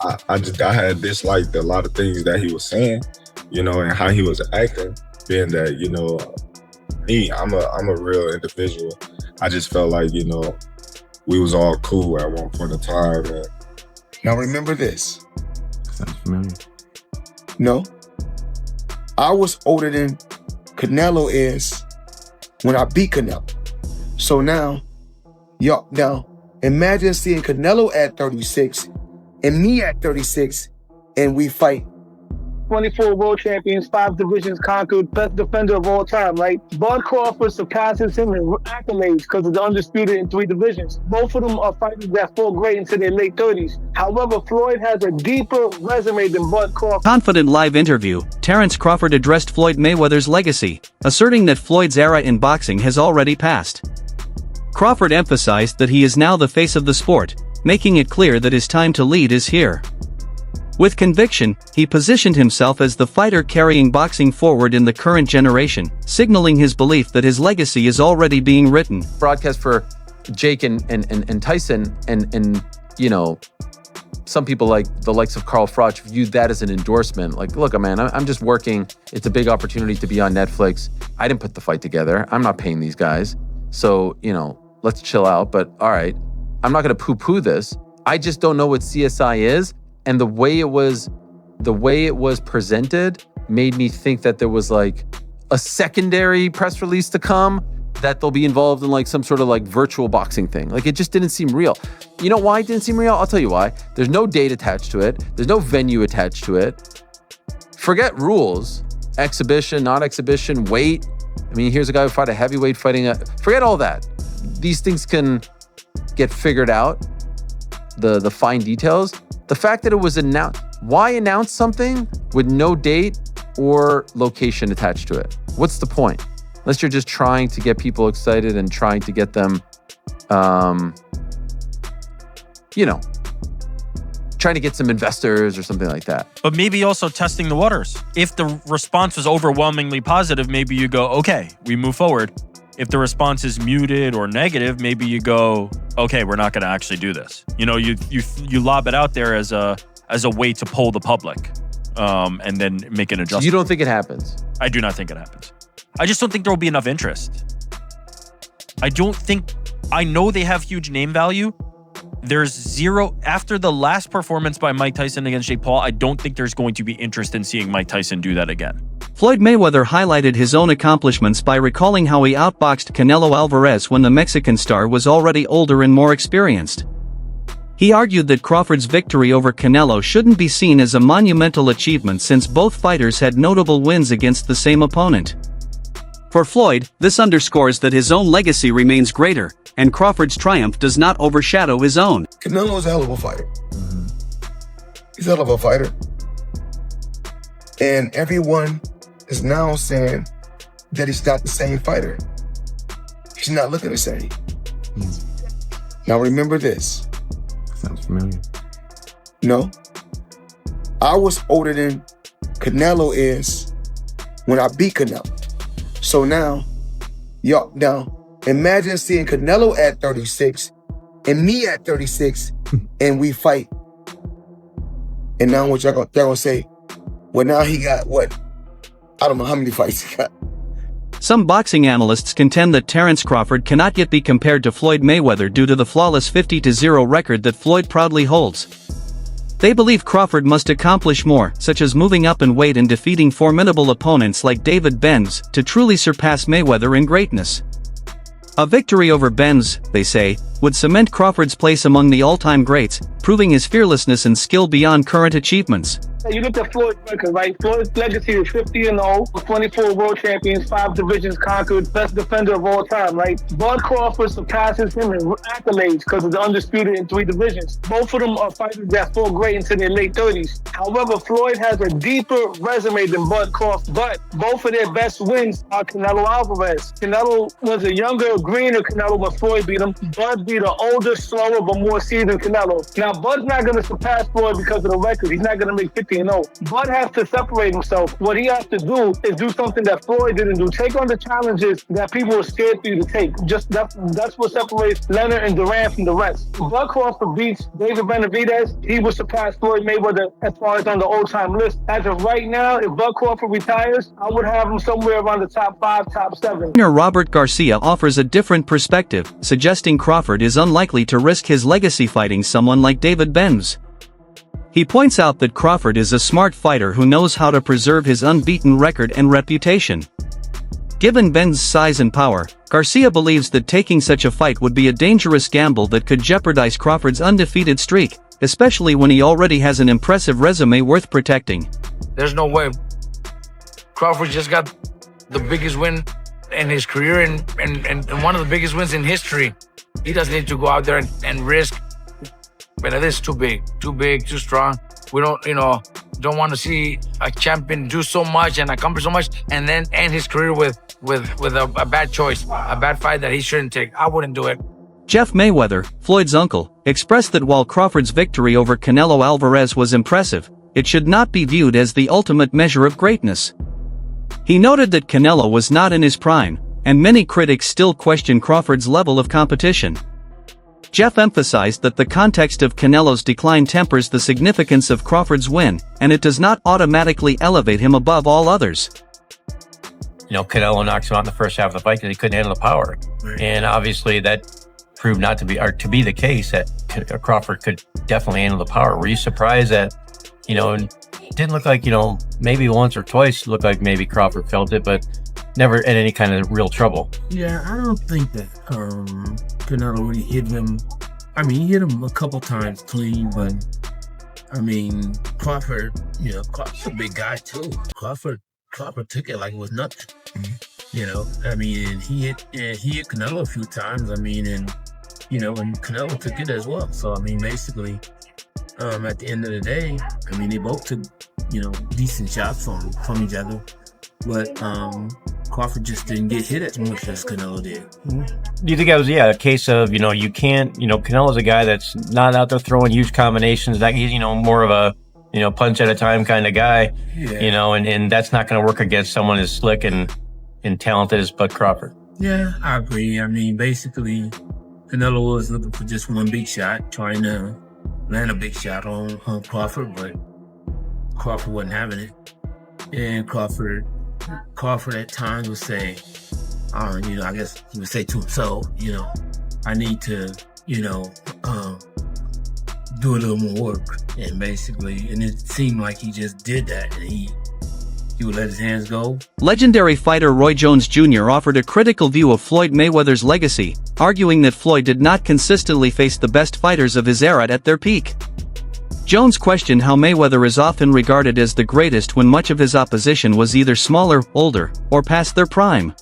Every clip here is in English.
I had disliked a lot of things that he was saying, and how he was acting, being that, I'm a real individual. I just felt like, we was all cool at one point in time. And now remember this. Sounds familiar. No. I was older than Canelo is when I beat Canelo. So now imagine seeing Canelo at 36 and me at 36 and we fight. 24 world champions, 5 divisions conquered, best defender of all time, right? Bud Crawford surpasses him in accolades because of the undisputed in 3 divisions. Both of them are fighters that fought great into their late 30s. However, Floyd has a deeper resume than Bud Crawford. Confident live interview, Terence Crawford addressed Floyd Mayweather's legacy, asserting that Floyd's era in boxing has already passed. Crawford emphasized that he is now the face of the sport, making it clear that his time to lead is here. With conviction, he positioned himself as the fighter carrying boxing forward in the current generation, signaling his belief that his legacy is already being written. Broadcast for Jake and Tyson, and some people like the likes of Carl Froch viewed that as an endorsement. Like, look, man, I'm just working. It's a big opportunity to be on Netflix. I didn't put the fight together. I'm not paying these guys. So, let's chill out. But all right, I'm not going to poo-poo this. I just don't know what CSI is. And the way it was presented made me think that there was like a secondary press release to come, that they'll be involved in like some sort of like virtual boxing thing. Like, it just didn't seem real. You know why it didn't seem real? I'll tell you why. There's no date attached to it. There's no venue attached to it. Forget rules, exhibition, not exhibition, weight. I mean, here's a guy who fought a heavyweight forget all that. These things can get figured out, the fine details. The fact that it was announced, why announce something with no date or location attached to it? What's the point? Unless you're just trying to get people excited and trying to get them, trying to get some investors or something like that. But maybe also testing the waters. If the response was overwhelmingly positive, maybe you go, okay, we move forward. If the response is muted or negative, maybe you go, okay, we're not going to actually do this. You lob it out there as a way to poll the public, and then make an adjustment. You don't think it happens? I do not think it happens. I just don't think there will be enough interest. I know they have huge name value. There's zero, after the last performance by Mike Tyson against Jake Paul, I don't think there's going to be interest in seeing Mike Tyson do that again. Floyd Mayweather highlighted his own accomplishments by recalling how he outboxed Canelo Alvarez when the Mexican star was already older and more experienced. He argued that Crawford's victory over Canelo shouldn't be seen as a monumental achievement since both fighters had notable wins against the same opponent. For Floyd, this underscores that his own legacy remains greater, and Crawford's triumph does not overshadow his own. Canelo's a hell of a fighter. He's a hell of a fighter. And everyone is now saying that he's not the same fighter. He's not looking the same. Now remember this. Sounds familiar. No. I was older than Canelo is when I beat Canelo. So now imagine seeing Canelo at 36 and me at 36 and we fight. And now what y'all gonna say? Well, now he got what? I don't know how many fights he got. Some boxing analysts contend that Terence Crawford cannot yet be compared to Floyd Mayweather due to the flawless 50-0 record that Floyd proudly holds. They believe Crawford must accomplish more, such as moving up in weight and defeating formidable opponents like David Benz, to truly surpass Mayweather in greatness. A victory over Benz, they say, would cement Crawford's place among the all-time greats, proving his fearlessness and skill beyond current achievements. You look at Floyd's record, right? Floyd's legacy is 50-0, 24 world champions, 5 divisions conquered, best defender of all time, right? Bud Crawford surpasses him in accolades because of the undisputed in 3 divisions. Both of them are fighters that fought great into their late 30s. However, Floyd has a deeper resume than Bud Crawford, but both of their best wins are Canelo Alvarez. Canelo was a younger, greener Canelo when Floyd beat him. Bud beat be the older, slower, but more seasoned Canelo. Now, Bud's not going to surpass Floyd because of the record. He's not going to make 50-0. Bud has to separate himself. What he has to do is do something that Floyd didn't do. Take on the challenges that people are scared for you to take. Just that's what separates Leonard and Durant from the rest. If Bud Crawford beats David Benavidez, he will surpass Floyd Mayweather as far as on the all-time list. As of right now, if Bud Crawford retires, I would have him somewhere around the top 5, top 7. Robert Garcia offers a different perspective, suggesting Crawford is unlikely to risk his legacy fighting someone like David Benz. He points out that Crawford is a smart fighter who knows how to preserve his unbeaten record and reputation. Given Benz's size and power, Garcia believes that taking such a fight would be a dangerous gamble that could jeopardize Crawford's undefeated streak, especially when he already has an impressive resume worth protecting. There's no way. Crawford just got the biggest win in his career and one of the biggest wins in history. He doesn't need to go out there and risk. But this is too big, too strong. We don't want to see a champion do so much and accomplish so much and then end his career with a bad choice, a bad fight that he shouldn't take. I wouldn't do it. Jeff Mayweather, Floyd's uncle, expressed that while Crawford's victory over Canelo Alvarez was impressive, it should not be viewed as the ultimate measure of greatness. He noted that Canelo was not in his prime, and many critics still question Crawford's level of competition. Jeff emphasized that the context of Canelo's decline tempers the significance of Crawford's win, and it does not automatically elevate him above all others. Canelo knocks him out in the first half of the fight because he couldn't handle the power. And obviously that proved not to be the case, that Crawford could definitely handle the power. Were you surprised that, it didn't look like, maybe once or twice looked like maybe Crawford felt it, but never in any kind of real trouble? Yeah, I don't think that Canelo really hit him. He hit him a couple times clean, but Crawford, Crawford's a big guy too. Crawford took it like it was nothing. And he hit Canelo a few times. And Canelo took it as well. So basically, at the end of the day, they both took decent shots from each other. But Crawford just didn't get hit as much as Canelo did. Do you think that was, a case of, you can't, Canelo's a guy that's not out there throwing huge combinations, that he's, more of a, punch at a time kind of guy, and that's not going to work against someone as slick and talented as Bud Crawford. Yeah, I agree. Basically, Canelo was looking for just one big shot, trying to land a big shot on Crawford, but Crawford wasn't having it. And Crawford at times would say, I guess he would say to himself, I need to, do a little more work. And it seemed like he just did that, and he would let his hands go. Legendary fighter Roy Jones Jr. offered a critical view of Floyd Mayweather's legacy, arguing that Floyd did not consistently face the best fighters of his era at their peak. Jones questioned how Mayweather is often regarded as the greatest when much of his opposition was either smaller, older, or past their prime.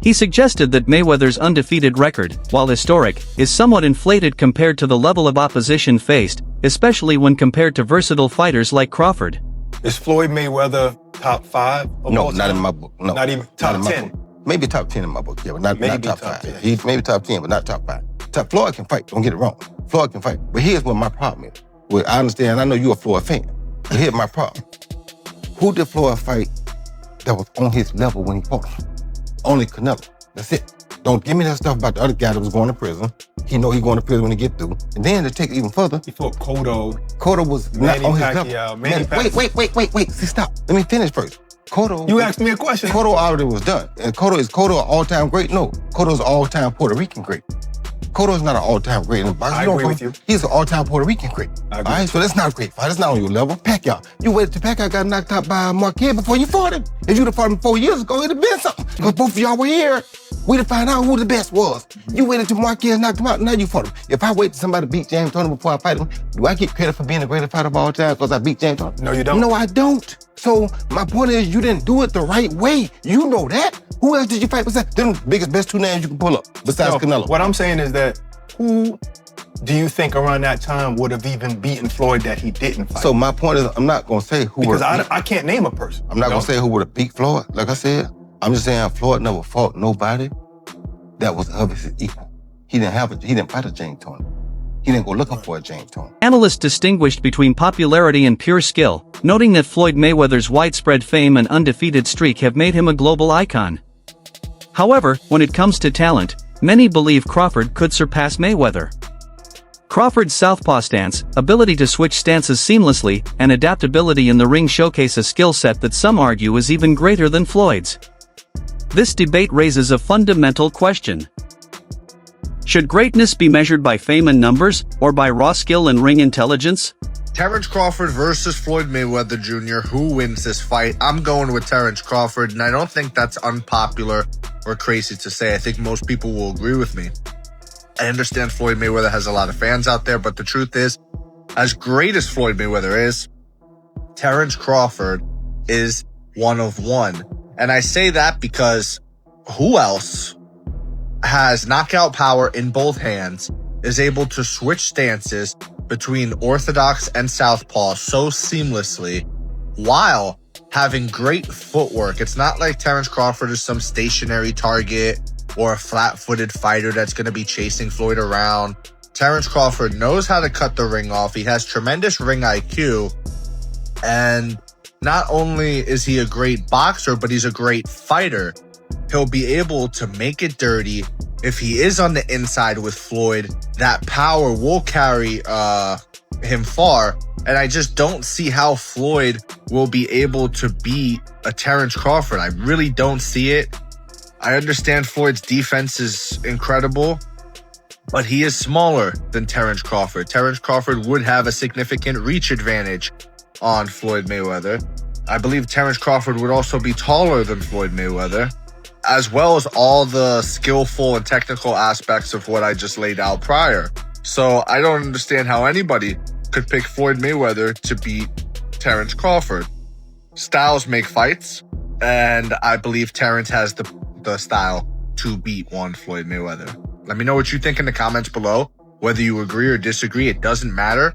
He suggested that Mayweather's undefeated record, while historic, is somewhat inflated compared to the level of opposition faced, especially when compared to versatile fighters like Crawford. Is Floyd Mayweather top 5? No, not in my book. No, not even top 10. Maybe top 10 in my book, yeah, but not top 5. 10. He's maybe top 10, but not top 5. Floyd can fight, don't get it wrong. Floyd can fight, but here's what my problem is. Well, I understand, I know you're a Floyd fan, but here's my problem. Who did Floyd fight that was on his level when he fought him? Only Canelo. That's it. Don't give me that stuff about the other guy that was going to prison. He know he's going to prison when he get through. And then to take it even further, he fought Cotto. Cotto was not on his level. Wait. See, stop. Let me finish first. Cotto. You asked me a question. Cotto already was done. And Cotto an all-time great? No. Cotto's an all-time Puerto Rican great. Cotto's not an all-time great in boxing. I agree with you. He's an all-time Puerto Rican great. All right, so that's not a great fight. That's not on your level. Pacquiao. You waited till Pacquiao got knocked out by Marquez before you fought him. If you'd have fought him 4 years ago, it'd have been something. Because both of y'all were here. We'd have found out who the best was. You waited till Marquez knocked him out, now you fought him. If I wait till somebody beat James Toney before I fight him, do I get credit for being the greatest fighter of all time because I beat James Toney? No, you don't. No, I don't. So my point is, you didn't do it the right way. You know that. Who else did you fight besides them? Best two names you can pull up besides Canelo. What I'm saying is that who do you think around that time would have even beaten Floyd that he didn't fight? So my point is, I'm not gonna say who because I can't name a person. I'm not gonna say who would have beat Floyd. Like I said, I'm just saying Floyd never fought nobody that was of his equal. He didn't fight a James Toney. He didn't go looking for a James Toney. Analysts distinguished between popularity and pure skill, noting that Floyd Mayweather's widespread fame and undefeated streak have made him a global icon. However, when it comes to talent, many believe Crawford could surpass Mayweather. Crawford's southpaw stance, ability to switch stances seamlessly, and adaptability in the ring showcase a skill set that some argue is even greater than Floyd's. This debate raises a fundamental question. Should greatness be measured by fame and numbers, or by raw skill and ring intelligence? Terence Crawford versus Floyd Mayweather Jr. Who wins this fight? I'm going with Terence Crawford, and I don't think that's unpopular or crazy to say. I think most people will agree with me. I understand Floyd Mayweather has a lot of fans out there, but the truth is, as great as Floyd Mayweather is, Terence Crawford is one of one. And I say that because who else has knockout power in both hands, is able to switch stances between orthodox and southpaw so seamlessly while having great footwork? It's not like Terence Crawford is some stationary target or a flat-footed fighter that's going to be chasing Floyd around. Terence Crawford knows how to cut the ring off. He has tremendous ring IQ. And not only is he a great boxer, but he's a great fighter. He'll be able to make it dirty. If he is on the inside with Floyd, that power will carry him far. And I just don't see how Floyd will be able to beat a Terence Crawford. I really don't see it. I understand Floyd's defense is incredible, but he is smaller than Terence Crawford. Terence Crawford would have a significant reach advantage on Floyd Mayweather. I believe Terence Crawford would also be taller than Floyd Mayweather, as well as all the skillful and technical aspects of what I just laid out prior. So I don't understand how anybody could pick Floyd Mayweather to beat Terence Crawford. Styles make fights, and I believe Terence has the style to beat one Floyd Mayweather. Let me know what you think in the comments below. Whether you agree or disagree, it doesn't matter.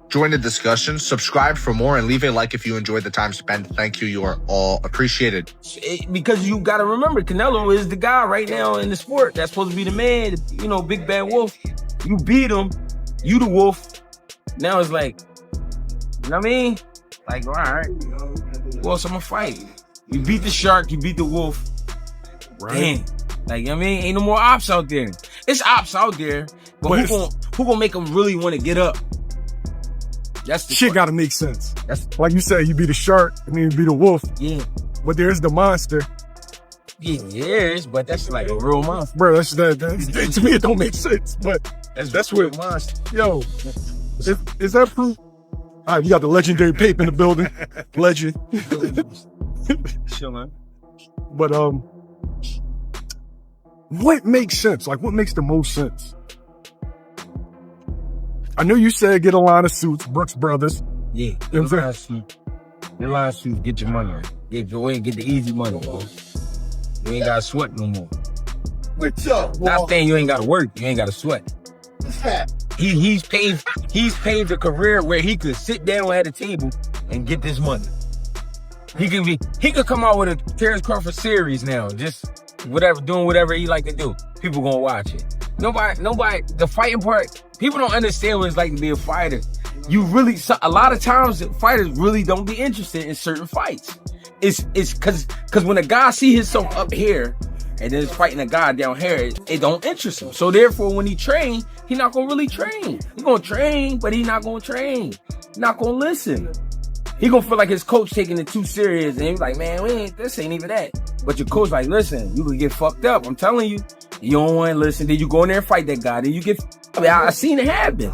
Join the discussion, subscribe for more, and leave a like if you enjoyed the time spent. Thank you. You are all appreciated. Because you got to remember, Canelo is the guy right now in the sport that's supposed to be the man, you know, big bad wolf. You beat him, you the wolf. Now it's like, you know what I mean? Like, all right, who else I'm gonna fight? You beat the shark, you beat the wolf. Right. Damn. Like, you know what I mean? Ain't no more ops out there. It's ops out there, but who gonna make them really want to get up? That's the shit gotta make sense. Like you said, you be the shark and then you be the wolf. Yeah. But there's the monster. Yeah, yes, but that's like a real monster. Bro, that's to me it don't make sense. But that's what monster. Yo, is that proof? All right, we got the legendary Pape in the building. Legend. Chill, man. But what makes sense? Like, what makes the most sense? I know you said get a line of suits, Brooks Brothers. Yeah, get a line of suits. Get a line of suits, get your money. Get the easy money, bro. You ain't gotta sweat no more. What's up, boy? Not saying you ain't gotta work, you ain't gotta sweat. He's paved a career where he could sit down at a table and get this money. He could come out with a Terence Crawford series now, just doing whatever he like to do. People gonna watch it. Nobody, the fighting part, people don't understand what it's like to be a fighter. A lot of times fighters really don't be interested in certain fights. It's cause when a guy see himself up here and then fighting a guy down here, it don't interest him. So therefore, when he train, he not gonna really train. He gonna train, but he not gonna train. He not gonna listen. He gonna feel like his coach taking it too serious, and he's like, man, this ain't even that. But your coach like, listen, you could get fucked up. I'm telling you, you don't want to listen. Then you go in there and fight that guy. Then you get, I seen it happen.